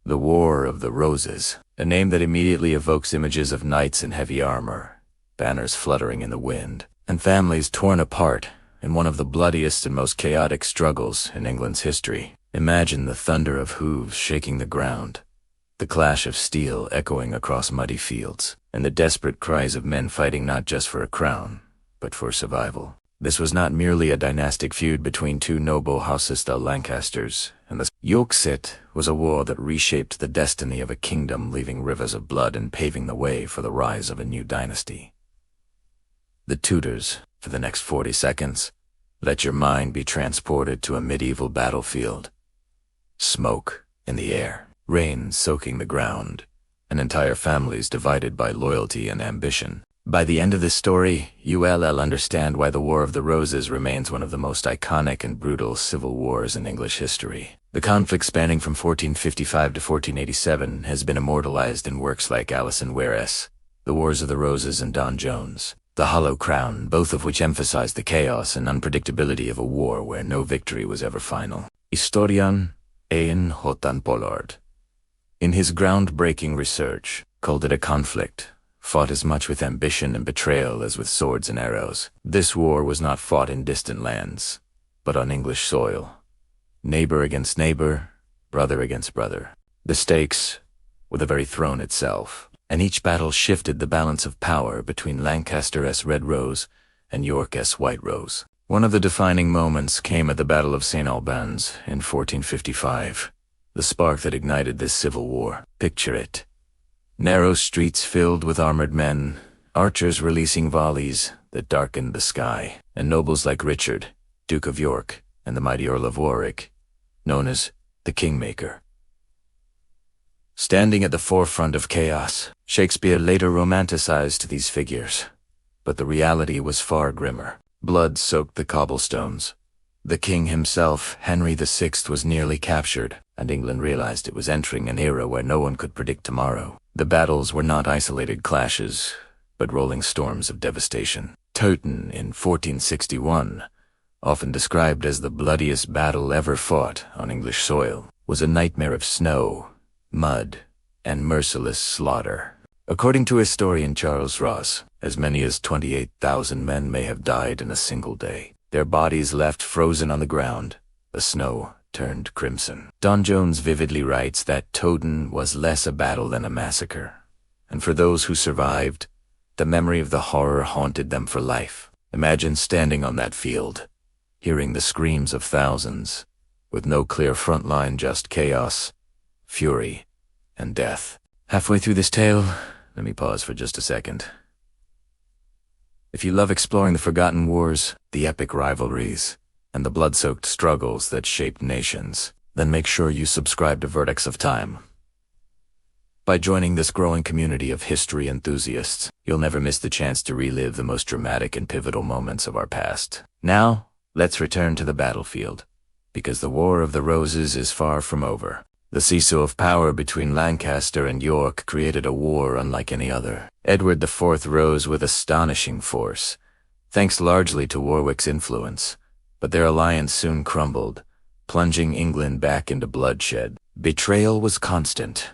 The War of the Roses, a name that immediately evokes images of knights in heavy armor, banners fluttering in the wind, and families torn apart in one of the bloodiest and most chaotic struggles in England's history. Imagine the thunder of hooves shaking the ground, the clash of steel echoing across muddy fields, and the desperate cries of men fighting not just for a crown, but for survival. This was not merely a dynastic feud between two noble houses, the Lancasters and the Yorks. It was a war that reshaped the destiny of a kingdom, leaving rivers of blood and paving the way for the rise of a new dynasty. The Tudors. For the next 40 seconds, let your mind be transported to a medieval battlefield. Smoke in the air, rain soaking the ground, and entire families divided by loyalty and ambition. By the end of this story, you'll understand why the War of the Roses remains one of the most iconic and brutal civil wars in English history. The conflict, spanning from 1455 to 1487, has been immortalized in works like Alison Weir's The Wars of the Roses and Don Jones' The Hollow Crown, both of which emphasize the chaos and unpredictability of a war where no victory was ever final. Historian Ian Houghton Pollard, in his groundbreaking research, called it a conflict fought as much with ambition and betrayal as with swords and arrows. This war was not fought in distant lands, but on English soil. Neighbor against neighbor, brother against brother. The stakes were the very throne itself, and each battle shifted the balance of power between Lancaster-esque Red Rose and York-esque White Rose. One of the defining moments came at the Battle of St. Albans in 1455, the spark that ignited this civil war. Picture it. Narrow streets filled with armored men, archers releasing volleys that darkened the sky, and nobles like Richard, Duke of York, and the mighty Earl of Warwick, known as the Kingmaker, standing at the forefront of chaos. Shakespeare later romanticized these figures, but the reality was far grimmer. Blood soaked the cobblestones. The king himself, Henry VI, was nearly captured, and England realized it was entering an era where no one could predict tomorrow. The battles were not isolated clashes, but rolling storms of devastation. Towton in 1461, often described as the bloodiest battle ever fought on English soil, was a nightmare of snow, mud, and merciless slaughter. According to historian Charles Ross, as many as 28,000 men may have died in a single day, their bodies left frozen on the ground, the snow turned crimson. Don Jones vividly writes that Towton was less a battle than a massacre, and for those who survived, the memory of the horror haunted them for life. Imagine standing on that field, hearing the screams of thousands, with no clear front line, just chaos, fury, and death. Halfway through this tale, let me pause for just a second. If you love exploring the forgotten wars, the epic rivalries, and the blood-soaked struggles that shaped nations, then make sure you subscribe to Vertex of Time. By joining this growing community of history enthusiasts, you'll never miss the chance to relive the most dramatic and pivotal moments of our past. Now, let's return to the battlefield, because the War of the Roses is far from over. The seesaw of power between Lancaster and York created a war unlike any other. Edward IV rose with astonishing force, thanks largely to Warwick's influence, but their alliance soon crumbled, plunging England back into bloodshed. Betrayal was constant.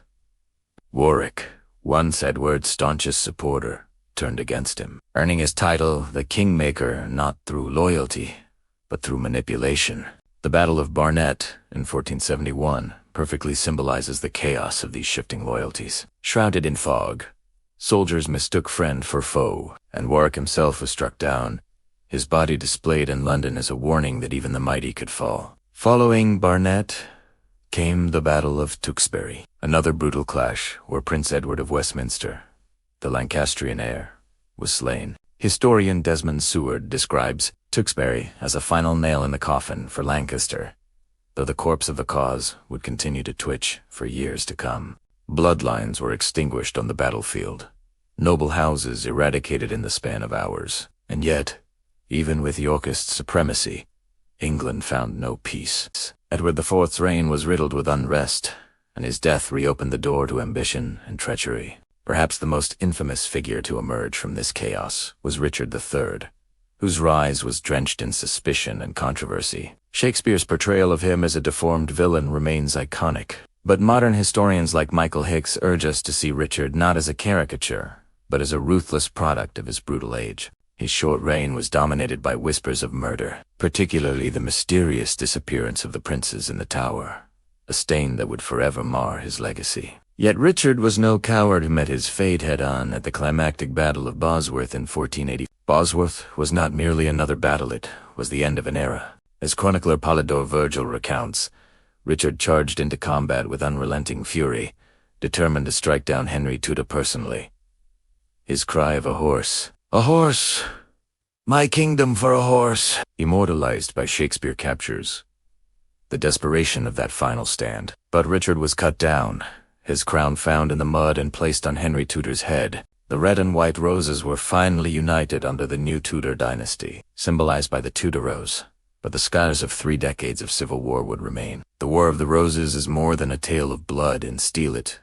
Warwick, once Edward's staunchest supporter, turned against him, earning his title the Kingmaker not through loyalty, but through manipulation. The Battle of Barnet in 1471 perfectly symbolizes the chaos of these shifting loyalties. Shrouded in fog, soldiers mistook friend for foe, and Warwick himself was struck down, his body displayed in London as a warning that even the mighty could fall. Following Barnet came the Battle of Tewkesbury, another brutal clash where Prince Edward of Westminster, the Lancastrian heir, was slain. Historian Desmond Seward describes Tewkesbury as a final nail in the coffin for Lancaster, though the corpse of the cause would continue to twitch for years to come. Bloodlines were extinguished on the battlefield, noble houses eradicated in the span of hours, and yet, even with Yorkist supremacy, England found no peace. Edward IV's reign was riddled with unrest, and his death reopened the door to ambition and treachery. Perhaps the most infamous figure to emerge from this chaos was Richard III, whose rise was drenched in suspicion and controversy. Shakespeare's portrayal of him as a deformed villain remains iconic. But modern historians like Michael Hicks urge us to see Richard not as a caricature, but as a ruthless product of his brutal age. His short reign was dominated by whispers of murder, particularly the mysterious disappearance of the princes in the Tower, a stain that would forever mar his legacy. Yet Richard was no coward who met his fate head-on at the climactic Battle of Bosworth in 1480. Bosworth was not merely another battle, it was the end of an era. As chronicler Polydore Virgil recounts, Richard charged into combat with unrelenting fury, determined to strike down Henry Tudor personally. His cry of "A horse! My kingdom for a horse!" immortalized by Shakespeare captures the desperation of that final stand. But Richard was cut down, his crown found in the mud and placed on Henry Tudor's head. The red and white roses were finally united under the new Tudor dynasty, symbolized by the Tudor rose. But the scars of 3 decades of civil war would remain. The War of the Roses is more than a tale of blood and steel. It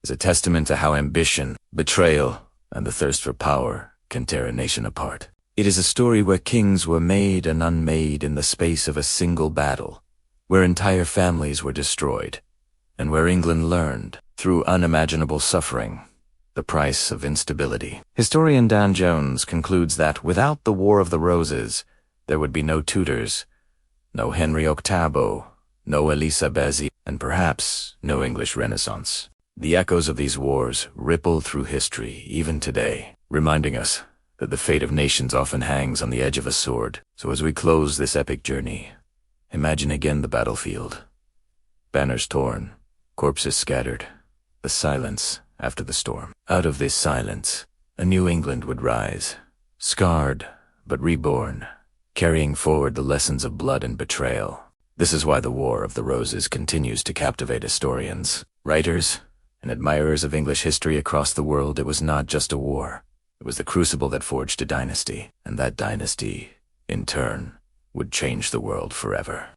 is a testament to how ambition, betrayal, and the thirst for power can tear a nation apart. It is a story where kings were made and unmade in the space of a single battle, where entire families were destroyed, and where England learned, through unimaginable suffering, the price of instability. Historian Dan Jones concludes that without the War of the Roses, there would be no Tudors, no Henry VIII, no Elizabeth, and perhaps no English Renaissance. The echoes of these wars ripple through history even today, reminding us that the fate of nations often hangs on the edge of a sword. So as we close this epic journey, imagine again the battlefield. Banners torn, corpses scattered, the silence after the storm. Out of this silence, a new England would rise, scarred but reborn, carrying forward the lessons of blood and betrayal. This is why the War of the Roses continues to captivate historians, writers, and admirers of English history across the world. It was not just a war. It was the crucible that forged a dynasty, and that dynasty, in turn, would change the world forever.